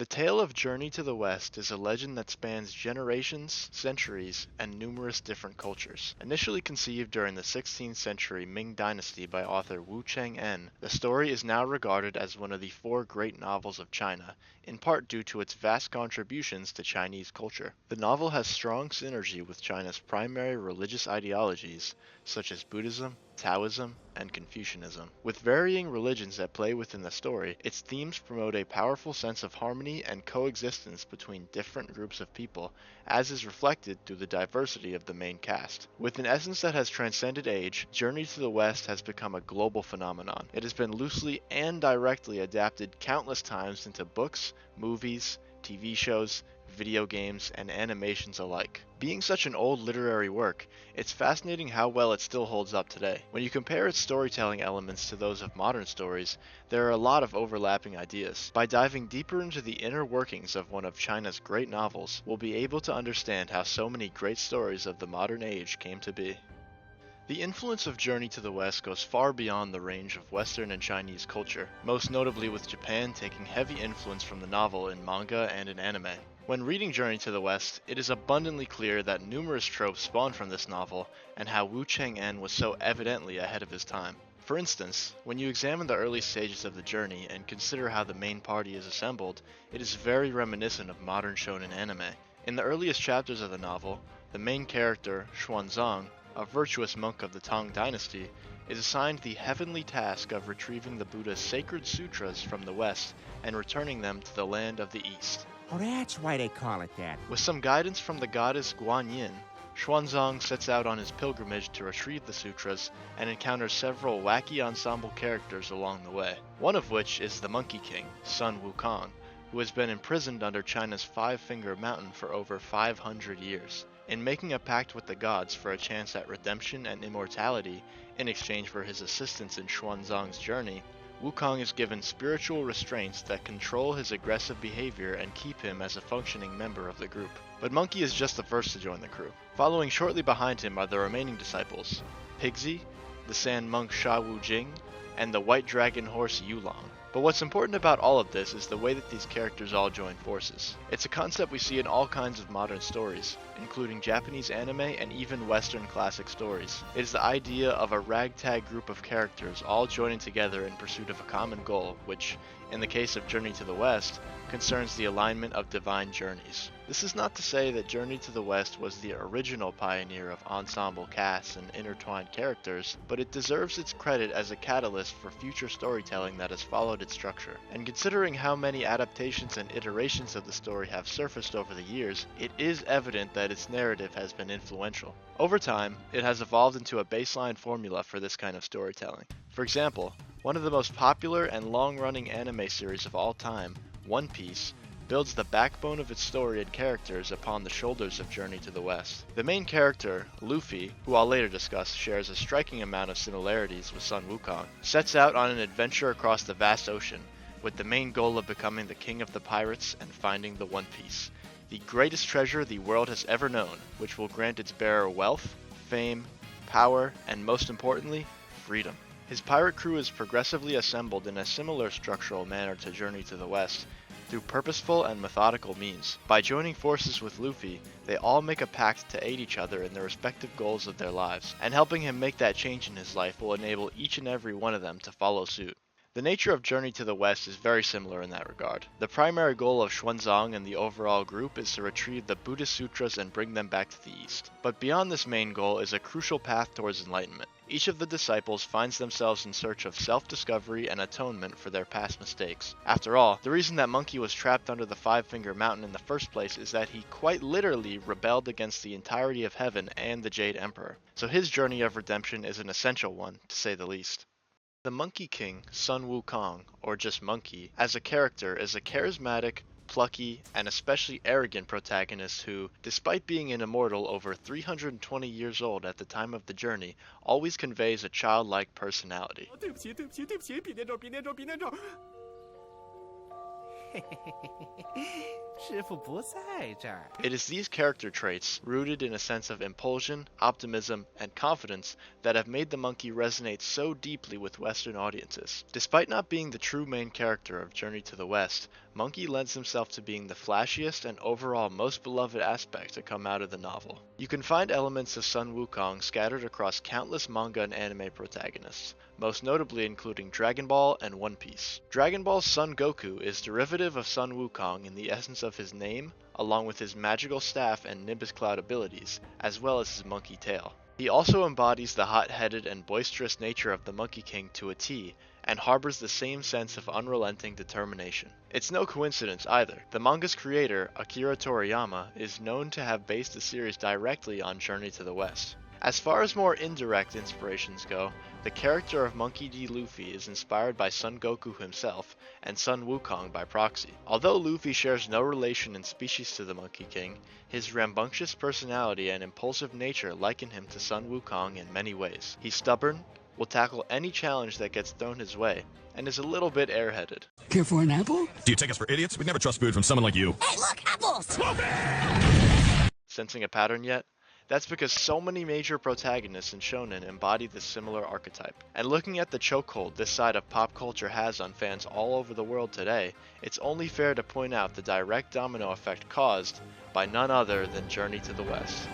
The tale of Journey to the West is a legend that spans generations, centuries, and numerous different cultures. Initially conceived during the 16th century Ming Dynasty by author Wu Cheng-en, the story is now regarded as one of the four great novels of China, in part due to its vast contributions to Chinese culture. The novel has strong synergy with China's primary religious ideologies, such as Buddhism, Taoism, and Confucianism. With varying religions at play within the story, its themes promote a powerful sense of harmony and coexistence between different groups of people, as is reflected through the diversity of the main cast. With an essence that has transcended age, Journey to the West has become a global phenomenon. It has been loosely and directly adapted countless times into books, movies, TV shows, video games, and animations alike. Being such an old literary work, it's fascinating how well it still holds up today. When you compare its storytelling elements to those of modern stories, there are a lot of overlapping ideas. By diving deeper into the inner workings of one of China's great novels, we'll be able to understand how so many great stories of the modern age came to be. The influence of Journey to the West goes far beyond the range of Western and Chinese culture, most notably with Japan taking heavy influence from the novel in manga and in anime. When reading Journey to the West, it is abundantly clear that numerous tropes spawned from this novel, and how Wu Cheng-en was so evidently ahead of his time. For instance, when you examine the early stages of the journey and consider how the main party is assembled, it is very reminiscent of modern shonen anime. In the earliest chapters of the novel, the main character, Xuanzang, a virtuous monk of the Tang Dynasty, is assigned the heavenly task of retrieving the Buddha's sacred sutras from the West and returning them to the land of the East. Oh, that's why they call it that. With some guidance from the goddess Guanyin, Xuanzang sets out on his pilgrimage to retrieve the sutras and encounters several wacky ensemble characters along the way, one of which is the Monkey King, son Wukong, who has been imprisoned under China's Five-Finger Mountain for over 500 years. In making a pact with the gods for a chance at redemption and immortality in exchange for his assistance in Xuanzang's journey, Wukong is given spiritual restraints that control his aggressive behavior and keep him as a functioning member of the group. But Monkey is just the first to join the crew. Following shortly behind him are the remaining disciples, Pigsy, the Sand Monk Sha Wu Jing, and the White Dragon Horse Yulong. But what's important about all of this is the way that these characters all join forces. It's a concept we see in all kinds of modern stories, including Japanese anime and even Western classic stories. It is the idea of a ragtag group of characters all joining together in pursuit of a common goal, which, in the case of Journey to the West, concerns the alignment of divine journeys. This is not to say that Journey to the West was the original pioneer of ensemble casts and intertwined characters, but it deserves its credit as a catalyst for future storytelling that has followed its structure. And considering how many adaptations and iterations of the story have surfaced over the years, it is evident that its narrative has been influential. Over time, it has evolved into a baseline formula for this kind of storytelling. For example, one of the most popular and long-running anime series of all time, One Piece, builds the backbone of its story and characters upon the shoulders of Journey to the West. The main character, Luffy, who I'll later discuss shares a striking amount of similarities with Sun Wukong, sets out on an adventure across the vast ocean, with the main goal of becoming the king of the pirates and finding the One Piece, the greatest treasure the world has ever known, which will grant its bearer wealth, fame, power, and most importantly, freedom. His pirate crew is progressively assembled in a similar structural manner to Journey to the West, through purposeful and methodical means. By joining forces with Luffy, they all make a pact to aid each other in the respective goals of their lives, and helping him make that change in his life will enable each and every one of them to follow suit. The nature of Journey to the West is very similar in that regard. The primary goal of Xuanzang and the overall group is to retrieve the Buddhist sutras and bring them back to the East. But beyond this main goal is a crucial path towards enlightenment. Each of the disciples finds themselves in search of self-discovery and atonement for their past mistakes. After all, the reason that Monkey was trapped under the Five-Finger Mountain in the first place is that he quite literally rebelled against the entirety of heaven and the Jade Emperor. So his journey of redemption is an essential one, to say the least. The Monkey King, Sun Wukong, or just Monkey, as a character is a charismatic, plucky, and especially arrogant protagonist who, despite being an immortal over 320 years old at the time of the journey, always conveys a childlike personality. 师傅不在这儿。 It is these character traits, rooted in a sense of impulsion, optimism, and confidence, that have made the monkey resonate so deeply with Western audiences. Despite not being the true main character of Journey to the West, Monkey lends himself to being the flashiest and overall most beloved aspect to come out of the novel. You can find elements of Sun Wukong scattered across countless manga and anime protagonists, most notably including Dragon Ball and One Piece. Dragon Ball's Son Goku is derivative of Sun Wukong in the essence of his name, along with his magical staff and Nimbus Cloud abilities, as well as his monkey tail. He also embodies the hot-headed and boisterous nature of the Monkey King to a T, and harbors the same sense of unrelenting determination. It's no coincidence either. The manga's creator, Akira Toriyama, is known to have based the series directly on Journey to the West. As far as more indirect inspirations go, the character of Monkey D. Luffy is inspired by Son Goku himself, and Sun Wukong by proxy. Although Luffy shares no relation in species to the Monkey King, his rambunctious personality and impulsive nature liken him to Sun Wukong in many ways. He's stubborn, will tackle any challenge that gets thrown his way, and is a little bit airheaded. Care for an apple? Do you take us for idiots? We'd never trust food from someone like you. Hey, look, apples! Sensing a pattern yet? That's because so many major protagonists in shonen embody this similar archetype. And looking at the chokehold this side of pop culture has on fans all over the world today, it's only fair to point out the direct domino effect caused by none other than Journey to the West.